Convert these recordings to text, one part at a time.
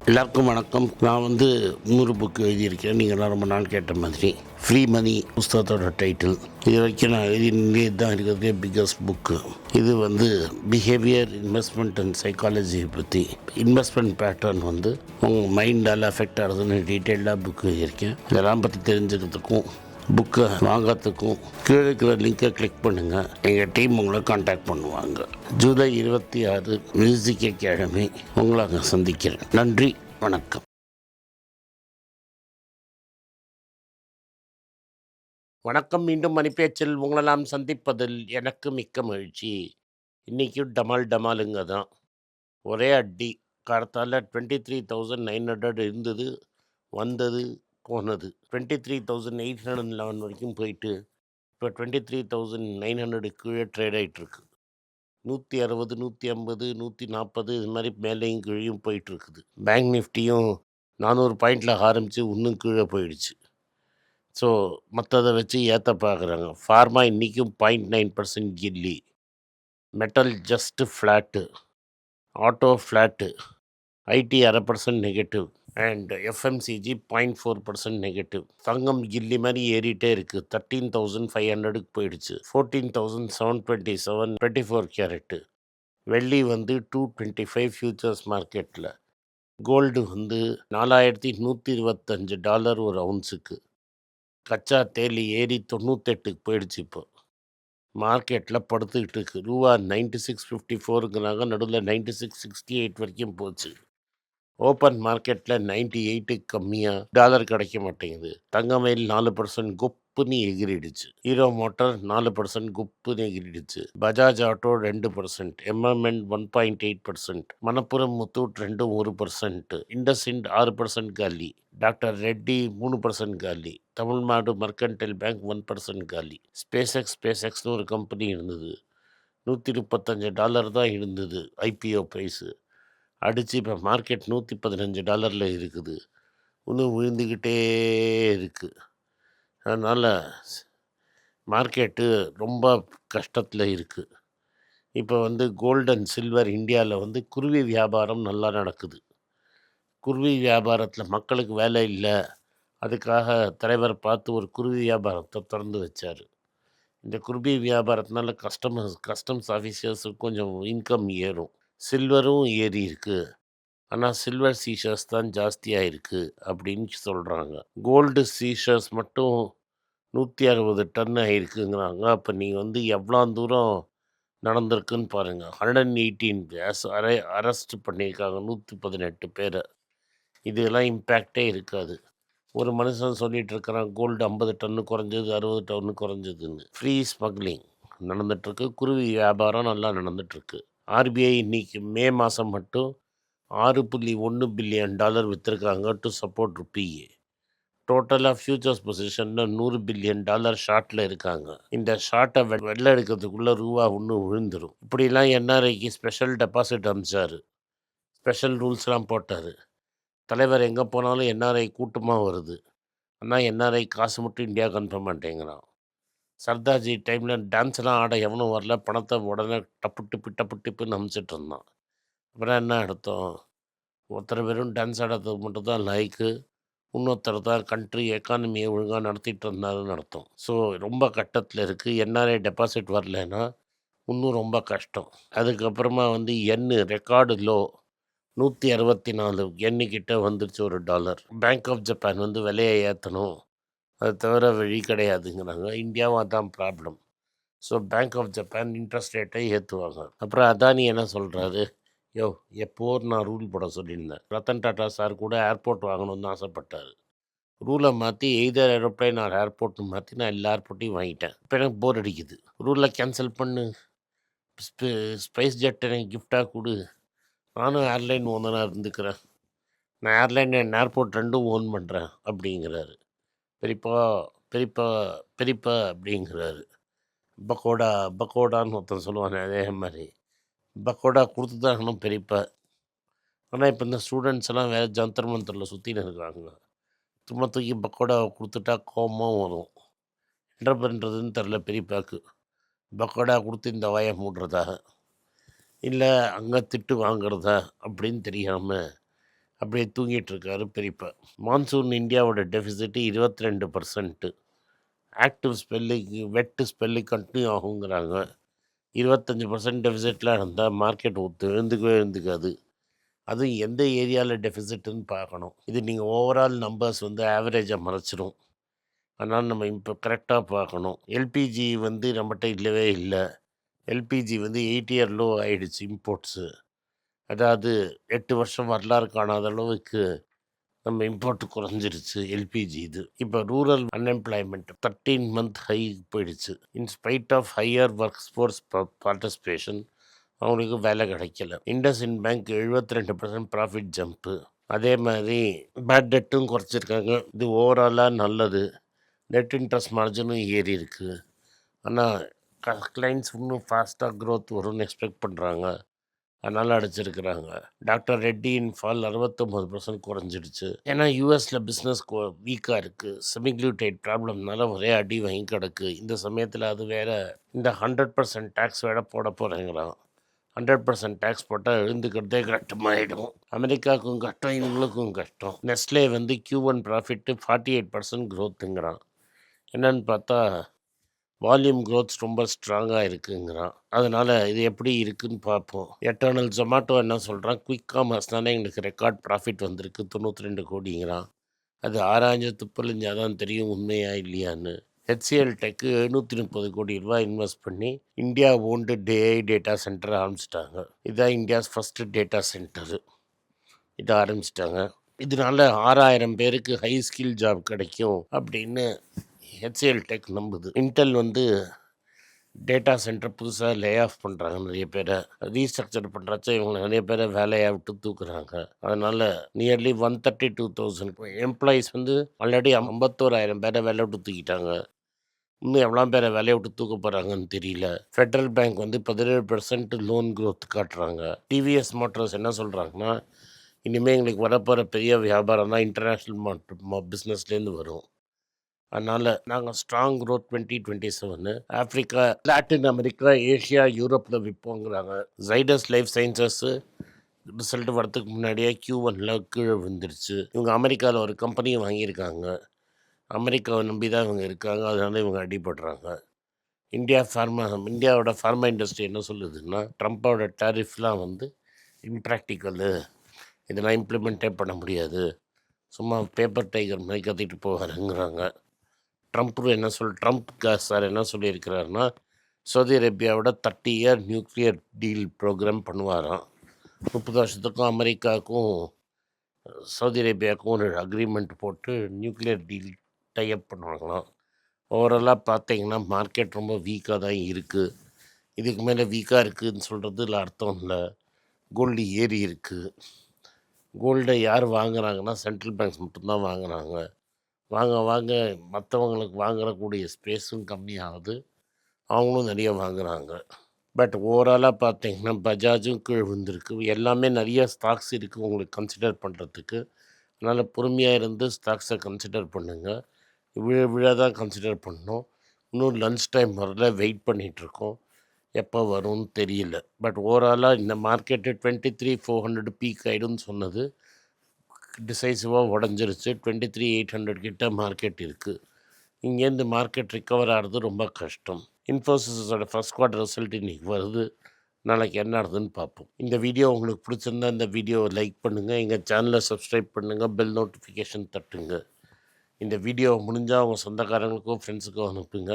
எல்லாருக்கும் வணக்கம். நான் 3 புக்கு எழுதியிருக்கேன். நீங்கள்லாம் ரொம்ப நாள் கேட்ட மாதிரி. ஃப்ரீ மணி புஸ்தகத்தோட டைட்டில். இது வரைக்கும் நான் எழுதினே தான் இருக்கிறதே பிக்கஸ்ட் புக்கு. இது பிஹேவியர், இன்வெஸ்ட்மெண்ட் அண்ட் சைக்காலஜியை பற்றி, இன்வெஸ்ட்மெண்ட் பேட்டர்ன் உங்கள் மைண்டால் அஃபெக்ட் ஆகுதுன்னு டீட்டெயில்டாக புக்கு எழுதியிருக்கேன். இதெல்லாம் பற்றி தெரிஞ்சுக்கிறதுக்கும் புக்கை வாங்கிறதுக்கும் கீழே இருக்கிற லிங்கை கிளிக் பண்ணுங்கள். எங்கள் டீம் உங்களை காண்டாக்ட் பண்ணுவாங்க. ஜூலை 26 மியூசிக் அகாடமி உங்களை அங்கே சந்திக்கிறேன். நன்றி, வணக்கம். வணக்கம். மீண்டும் மணிப்பேச்சில் உங்களெல்லாம் சந்திப்பதில் எனக்கு மிக்க மகிழ்ச்சி. இன்றைக்கும் டமாலுங்க தான். ஒரே அடி. காலத்தால் 23,900 இருந்தது, வந்தது, போனது. 23,811 வரைக்கும் போயிட்டு இப்போ 23,900 கீழே ட்ரேட் ஆகிட்டுருக்கு. 160, 150, 140 இது மாதிரி மேலேயும் கீழேயும் போயிட்டுருக்குது. பேங்க் நிஃப்டியும் 400 பாயிண்டில் ஆரம்பித்து இன்னும் கீழே போயிடுச்சு. ஸோ மற்றதை வச்சு ஏற்ற பார்க்குறாங்க. ஃபார்மா இன்றைக்கும் 0.9% கில்லி. Metal just flat. Auto flat. IT 0.5% negative. And FMCG 0.4% negative. தங்கம் கில்லி மாதிரி ஏறிட்டே இருக்குது. 13,500க்கு போயிடுச்சு. 14,727 24 கேரட்டு. வெள்ளி 225 ஃபியூச்சர்ஸ் மார்க்கெட்டில். கோல்டு $4,125 ஒரு அவுன்ஸுக்கு. கச்சா தேலி ஏறி 98க்கு போயிடுச்சு. இப்போ மார்க்கெட்டில் படுத்துக்கிட்டு இருக்குது. ரூபா 96.54ங்கிறாங்க. நடுவில் 96.68 வரைக்கும் போச்சு. ஓப்பன் மார்க்கெட்டில் 98க்கு கம்மியாக டாலர் கிடைக்க மாட்டேங்குது. தங்கமயில் 4% குப்புன்னு எகிரிடுச்சு. ஹீரோ மோட்டார் 4% குப்புன்னு எகிரிடுச்சு. Bajaj auto 2%. MMN 1.8%. Manappuram Muthoot 1%. IndusInd 6% காலி. டாக்டர் ரெட்டி 3% காலி. தமிழ்நாடு மர்கன்டைல் பேங்க் 1% காலி. ஸ்பேஸ் எக்ஸ்னு ஒரு கம்பெனி இருந்தது. $135 தான் இருந்தது ஐபிஓ ப்ரைஸு. அடித்து இப்போ மார்க்கெட் $115 இருக்குது. இன்னும் விழுந்துக்கிட்டே இருக்குது. அதனால் மார்க்கெட்டு ரொம்ப கஷ்டத்தில் இருக்குது. இப்போ கோல்டு அண்ட் சில்வர் இந்தியாவில் குருவி வியாபாரம் நல்லா நடக்குது. குருவி வியாபாரத்தில் மக்களுக்கு வேலை இல்லை. அதுக்காக தலைவர் பார்த்து ஒரு குருவி வியாபாரத்தை திறந்து வச்சார். இந்த குருவி வியாபாரத்தினால கஸ்டம்ஸ் ஆஃபீஸர்ஸுக்கு கொஞ்சம் இன்கம் ஏறும். சில்வரும் ஏறி இருக்குது. ஆனால் சில்வர் சீஷர்ஸ் தான் ஜாஸ்தியாக இருக்குது அப்படின்னு சொல்கிறாங்க. கோல்டு சீஷர்ஸ் மட்டும் 160 டன் ஆகிருக்குங்கிறாங்க. அப்போ நீங்கள் எவ்வளோ தூரம் நடந்திருக்குன்னு பாருங்கள். 118 பேர்ஸ் அரெஸ்ட் பண்ணியிருக்காங்க. 118 பேரை. இதெல்லாம் இம்பேக்டே இருக்காது. ஒரு மனுஷன் சொல்லிகிட்டு இருக்கிறான் கோல்டு 50 டன்னு குறைஞ்சது, 60 டன்னு குறைஞ்சதுன்னு. ஃப்ரீ ஸ்மக்லிங் நடந்துகிட்ருக்கு. குருவி வியாபாரம் நல்லா நடந்துகிட்ருக்கு. ஆர்பிஐ இன்றைக்கி மே மாதம் மட்டும் $6.1 பில்லியன் விற்றுருக்காங்க டு சப்போர்ட் ருப்பியே. டோட்டலாக ஃபியூச்சர்ஸ் பொசிஷனில் $100 பில்லியன் ஷார்ட்டில் இருக்காங்க. இந்த ஷார்ட்டை வெள்ளை எடுக்கிறதுக்குள்ளே ரூபா ஒன்று விழுந்துடும். இப்படிலாம் என்ஆர்ஐக்கு ஸ்பெஷல் டெபாசிட் அனுப்பிச்சார். ஸ்பெஷல் ரூல்ஸ்லாம் போட்டார். தலைவர் எங்கே போனாலும் என்ஆர்ஐ கூட்டமாக வருது. ஆனால் என்ஆர்ஐ காசு மட்டும் இந்தியாவுக்கு அனுப்ப மாட்டேங்கிறான். சர்தார்ஜி டைமில் டான்ஸ்லாம் ஆட எவனும் வரல. பணத்தை உடனே டப்பு டிப்புன்னு அனுப்பிச்சிட்டு இருந்தான். அப்புறம் என்ன அர்த்தம்? ஒருத்தர் வெறும் டான்ஸ் ஆடுறதுக்கு மட்டும்தான் லைக்கு, இன்னொருத்தர் தான் கண்ட்ரி எக்கானமியை ஒழுங்காக நடத்திட்டு இருந்தாருன்னு அர்த்தம். ஸோ ரொம்ப கட்டத்தில் இருக்குது. என்ஆர்ஐ டெபாசிட் வரலைன்னா இன்னும் ரொம்ப கஷ்டம். அதுக்கப்புறமா ரெக்கார்டு லோ 164 எண்ணிக்கிட்ட வந்துருச்சு ஒரு டாலர். பேங்க் ஆஃப் ஜப்பான் விலையை ஏற்றணும், அது தவிர வழி கிடையாதுங்கிறாங்க. இந்தியாவும் அதான் problem. So bank of Japan interest ரேட்டை ஏற்றுவாங்க. அப்புறம் அதானி என்ன சொல்கிறாரு? எப்போ நான் ரூல் போட சொல்லியிருந்தேன். ரத்தன் டாட்டா சார் கூட ஏர்போர்ட் வாங்கணும்னு ஆசைப்பட்டார். ரூலை மாற்றி எய்தர் ஏரோப்ளைன் ஆர் ஏர்போர்ட்னு மாற்றி நான் எல்லா ஏர்போர்ட்டையும் வாங்கிட்டேன். இப்போ எனக்கு போர் அடிக்குது. ரூலை கேன்சல் பண்ணு, ஸ்பைஸ் ஜெட் எனக்கு கிஃப்டாக கொடு, நானும் ஏர்லைன் ஓனராக இருந்துக்கிறேன், நான் ஏர்லைன் அண்ட் ஏர்போர்ட் ரெண்டும் ஓன் பண்ணுறேன் அப்படிங்கிறாரு. பெரியப்பா பெரியப்பா பெரியப்பா அப்படிங்கிறாரு. பக்கோடான்னு ஒருத்தன் சொல்லுவானே, அதே மாதிரி பக்கோடா கொடுத்து தான் இருக்கணும் பெரியப்பா. ஆனால் இப்போ இந்த ஸ்டூடெண்ட்ஸ் எல்லாம் வேறு ஜந்தர் மந்தரில் சுற்றின்னு இருக்கிறாங்க. சும்மா தூக்கி பக்கோடாவை கொடுத்துட்டா கோபமாக வரும். என்ன பண்ணுறதுன்னு தெரில பெரியப்பாக்கு. பக்கோடா கொடுத்து இந்த வாயை மூடுறதா இல்லை அங்கே திட்டு வாங்குறதா அப்படின்னு தெரியாமல் அப்படியே தூங்கிட்டு இருக்காரு பெரியப்பா. மான்சூன் இந்தியாவோட டெஃபிசிட் 22%. ஆக்டிவ் ஸ்பெல்லிங் வெட்டு ஸ்பெல்லிங் கண்டினியூ ஆகுங்கிறாங்க. 25% டெஃபிசிட்லாம் இருந்தால் மார்க்கெட் எழுந்துக்கவே எழுந்துக்காது. அதுவும் எந்த ஏரியாவில் டெஃபிசிட்டுன்னு பார்க்கணும். இது நீங்கள் ஓவரால் நம்பர்ஸ் வந்து ஆவரேஜாக மறைச்சிரும். அதனால் நம்ம இப்போ கரெக்டாக பார்க்கணும். எல்பிஜி வந்து நம்மகிட்ட இல்லவே இல்லை. எல்பிஜி வந்து 8 இயர் லோ ஆயிடுச்சு இம்போர்ட்ஸு. அதாவது 8 வருஷம் வரலாறு காணாத அளவுக்கு நம்ம இம்போர்ட் குறைஞ்சிருச்சு எல்பிஜி இது. இப்போ ரூரல் அன்எம்ப்ளாய்மெண்ட் 13 மந்த் ஹை போயிடுச்சு. In spite of higher work force participation அவங்களுக்கு வேலை கிடைக்கல. IndusInd bank 72% profit jump. அதே மாதிரி பேட் டெட்டும் குறைச்சிருக்காங்க. இது ஓவராலாக நல்லது. நெட் இன்ட்ரெஸ்ட் மார்ஜினும் ஏறி இருக்குது. ஆனால் கிளைண்ட்ஸ் இன்னும் ஃபாஸ்ட்டாக க்ரோத் வரும்னு எக்ஸ்பெக்ட் பண்ணுறாங்க. அதனால் அடிச்சிருக்கிறாங்க. டாக்டர் ரெட்டி இன்ஃபால் 69% குறைஞ்சிடுச்சு. ஏன்னா யூஎஸில் பிஸ்னஸ் வீக்காக இருக்குது. செமிக்ளூடைட் ப்ராப்ளம்னால ஒரே அடி வாங்கி கிடக்கு. இந்த சமயத்தில் அது வேற இந்த 100% டேக்ஸ் வேற போட போகிறேங்கிறான். 100% டேக்ஸ் போட்டால் எழுந்துக்கிறதே கஷ்டமாயிடும். அமெரிக்காவுக்கும் கஷ்டம், இவங்களுக்கும் கஷ்டம். நெஸ்லே வந்து Q1 ப்ராஃபிட்டு 48% க்ரோத்துங்கிறான். என்னன்னு பார்த்தா வால்யூம் க்ரோத்ஸ் ரொம்ப ஸ்ட்ராங்காக இருக்குங்கிறான். அதனால் இது எப்படி இருக்குதுன்னு பார்ப்போம். எட்டர்னல் ஜொமேட்டோ என்ன சொல்கிறான், குயிக் காமர்ஸ்னாலே எங்களுக்கு ரெக்கார்ட் ப்ராஃபிட் வந்திருக்கு 92 கோடிங்கிறான். அது ஆராய்ஞ்சு துப்பறிஞ்சால் தான் தெரியும் உண்மையா இல்லையான்னு. HCL டெக்கு 730 கோடி ரூபாய் இன்வெஸ்ட் பண்ணி India owned AI data centre ஆரம்பிச்சிட்டாங்க. இதுதான் இந்தியாஸ் ஃபஸ்ட்டு டேட்டா சென்டரு. இதை ஆரம்பிச்சிட்டாங்க. இதனால 6000 பேருக்கு ஹை ஸ்கில் ஜாப் கிடைக்கும் அப்படின்னு HCL டெக் நம்புது. இன்டெல் வந்து டேட்டா சென்டர் புதுசாக லே ஆஃப் பண்ணுறாங்க. நிறைய பேரை ரீஸ்ட்ரக்சர் பண்ணுறச்ச இவங்க நிறைய பேரை வேலையை விட்டு தூக்குறாங்க. அதனால் நியர்லி 132,000 எம்ப்ளாயீஸ் வந்து ஆல்ரெடி 51,000 பேரை வேலை விட்டு தூக்கிட்டாங்க. இன்னும் எவ்வளோ பேரை வேலையை விட்டு தூக்க போகிறாங்கன்னு தெரியல. ஃபெட்ரல் பேங்க் வந்து 17% லோன் க்ரோத் காட்டுறாங்க. டிவிஎஸ் மோட்டார்ஸ் என்ன சொல்கிறாங்கன்னா, இனிமேல் எங்களுக்கு வரப்போகிற பெரிய வியாபாரம் தான் இன்டர்நேஷ்னல் பிஸ்னஸ்லேருந்து வரும். அதனால் நாங்கள் strong growth 2027 Africa, Latin America, Asia, யூரோப்பில் விற்போங்கிறாங்க. ஜைடஸ் லைஃப் சயின்சஸ்ஸு ரிசல்ட் வரதுக்கு முன்னாடியே Q1 கீழே விழுந்துருச்சு. இவங்க அமெரிக்காவில் ஒரு கம்பெனியை வாங்கியிருக்காங்க. அமெரிக்காவை நம்பி தான் இவங்க இருக்காங்க. அதனால இவங்க அடிபடுறாங்க. இந்தியாவோட ஃபார்மா இண்டஸ்ட்ரி என்ன சொல்லுதுன்னா, ட்ரம்ப்போட டேரிஃப்லாம் வந்து இம்ப்ராக்டிக்கலு, இதெல்லாம் இம்ப்ளிமெண்ட்டே பண்ண முடியாது, சும்மா பேப்பர் டைகர் மாதிரி கத்திட்டு போவாருங்கிறாங்க. ட்ரம்ப் சார் என்ன சொல்லியிருக்கிறாருன்னா, சவுதி அரேபியாவோட 30 இயர் நியூக்ளியர் டீல் ப்ரோக்ராம் பண்ணுவாராம். 30 வருஷத்துக்கும் அமெரிக்காவுக்கும் சவுதி அரேபியாவுக்கும் ஒரு அக்ரிமெண்ட் போட்டு நியூக்ளியர் டீல் டைப் பண்ணுவாங்களாம். ஓவராலாக பார்த்தீங்கன்னா மார்க்கெட் ரொம்ப வீக்காக தான் இருக்குது. இதுக்கு மேலே வீக்காக இருக்குதுன்னு சொல்கிறதுல அர்த்தம் இல்லை. கோல்டு ஏறி இருக்குது. கோல்டை யார் வாங்குறாங்கன்னா சென்ட்ரல் பேங்க்ஸ் மட்டும்தான் வாங்குறாங்க. வாங்க மற்றவங்களுக்கு வாங்கக்கூடிய ஸ்பேஸும் கம்மியாகுது. அவங்களும் நிறைய வாங்குகிறாங்க. பட் ஓவராலாக பார்த்தீங்கன்னா பஜாஜும் கீழே விழுந்திருக்கு. எல்லாமே நிறைய ஸ்டாக்ஸ் இருக்குது உங்களுக்கு கன்சிடர் பண்ணுறதுக்கு. அதனால் பொறுமையாக இருந்து ஸ்டாக்ஸை கன்சிடர் பண்ணுங்கள். விழ தான் கன்சிடர் பண்ணணும். இன்னும் லன்ச் டைம் வரல, வெயிட் பண்ணிகிட்ருக்கோம். எப்போ வரும்னு தெரியல. பட் ஓவராலாக இந்த மார்க்கெட்டு 23,400 பீக் ஆகிடும்னு சொன்னது டிசைசிவாக உடஞ்சிருச்சு. 23,800 கிட்ட மார்க்கெட் இருக்குது. இங்கேருந்து மார்க்கெட் ரிக்கவர் ஆகிறது ரொம்ப கஷ்டம். இன்ஃபோசிஸோட ஃபஸ்ட் குவார்ட்டர் ரிசல்ட் இன்றைக்கி வருது. நாளைக்கு என்ன ஆகுதுன்னு பார்ப்போம். இந்த வீடியோ உங்களுக்கு பிடிச்சிருந்தா இந்த வீடியோவை லைக் பண்ணுங்கள், எங்கள் சேனலை சப்ஸ்கிரைப் பண்ணுங்கள், பெல் நோட்டிஃபிகேஷன் தட்டுங்க. இந்த வீடியோ முடிஞ்சால் அவங்க சொந்தக்காரங்களுக்கும் ஃப்ரெண்ட்ஸுக்கும் அனுப்புங்க,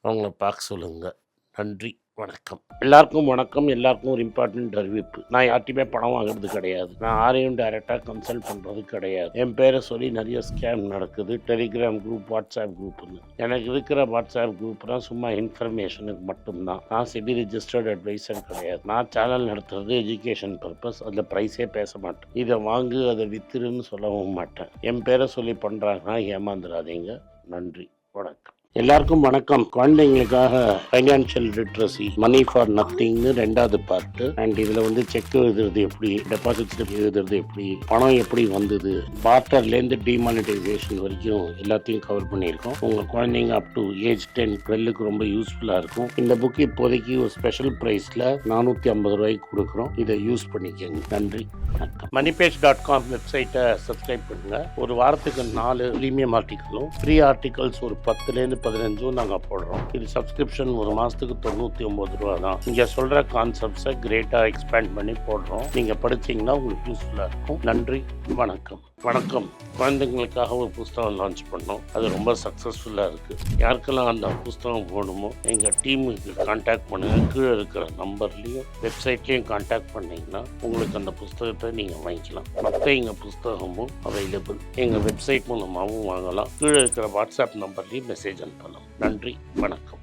அவங்கள பார்க்க சொல்லுங்கள். நன்றி, வணக்கம். எல்லாருக்கும் வணக்கம். எல்லாருக்கும் ஒரு இம்பார்ட்டன்ட் அறிவிப்பு. நான் யார்ட்டையுமே பணம் வாங்குறது கிடையாது. நான் யாரையும் டைரெக்டாக கன்சல்ட் பண்ணுறது கிடையாது. என் பேரை சொல்லி நிறைய ஸ்கேம் நடக்குது. டெலிகிராம் குரூப், வாட்ஸ்அப் குரூப்னு. எனக்கு இருக்கிற வாட்ஸ்அப் குரூப்னால் சும்மா இன்ஃபர்மேஷனுக்கு மட்டும்தான். நான் செபி ரிஜிஸ்டர்ட் அட்வைசர் கிடையாது. நான் சேனல் நடத்துறது எஜுகேஷன் பர்பஸ். அதில் ப்ரைஸே பேச மாட்டேன். இதை வாங்கு அதை வித்துருன்னு சொல்லவும் மாட்டேன். என் பேரை சொல்லி பண்ணுறாங்கன்னா ஏமாந்துடாதீங்க. நன்றி, வணக்கம். எல்லாருக்கும் வணக்கம். குழந்தைங்களுக்காக ஃபைனான்சியல் லிட்ரஸி மணி ஃபார் நத்திங்னு 2வது பார்ட்டு. அண்ட் இதில் வந்து செக் எழுதுறது எப்படி, டெபாசிட் ஸ்லிப் எழுதுறது எப்படி, பணம் எப்படி வந்தது, பார்ட்டர்லேருந்து டிமானிட்டைசேஷன் வரைக்கும் எல்லாத்தையும் கவர் பண்ணியிருக்கோம். உங்கள் குழந்தைங்க அப் டு ஏஜ் 10-12க்கு ரொம்ப யூஸ்ஃபுல்லாக இருக்கும். இந்த புக் இப்போதைக்கு ஒரு ஸ்பெஷல் ப்ரைஸில் 450 ரூபாய்க்கு கொடுக்குறோம். இதை யூஸ் பண்ணிக்கோங்க. நன்றி, வணக்கம். moneypage.com வெப்சைட்டை சப்ஸ்கிரைப் பண்ணுங்கள். ஒரு வாரத்துக்கு 4 ப்ரீமியம் ஆர்டிக்கலும் ஃப்ரீ ஆர்டிகல்ஸ் ஒரு 10லேருந்து 15 நாங்கள் போடுறோம். இது சப்ஸ்கிரிப்ஷன் ஒரு மாதத்துக்கு 99 ரூபா தான். இங்கே சொல்கிற கான்செப்ட்ஸை கிரேட்டாக எக்ஸ்பேண்ட் பண்ணி போடுறோம். நீங்கள் படித்தீங்கன்னா உங்களுக்கு யூஸ்ஃபுல்லாக இருக்கும். நன்றி, வணக்கம். வணக்கம். குழந்தைங்களுக்காக ஒரு புஸ்தகம் லான்ச் பண்ணோம். அது ரொம்ப சக்ஸஸ்ஃபுல்லாக இருக்குது. யாருக்கெல்லாம் அந்த புஸ்தகம் போகணுமோ எங்கள் டீமுக்கு கான்டாக்ட் பண்ணுங்கள். கீழே இருக்கிற நம்பர்லேயும் வெப்சைட்லேயும் கான்டாக்ட் பண்ணிங்கன்னா உங்களுக்கு அந்த புஸ்தகத்தை நீங்கள் வாங்கிக்கலாம். மற்ற எங்கள் புஸ்தகமும் அவைலபிள். எங்கள் வெப்சைட் மூலமாகவும் வாங்கலாம். கீழே இருக்கிற வாட்ஸ்அப் நம்பர்லேயும் மெசேஜ் அனுப்பலாம். நன்றி, வணக்கம்.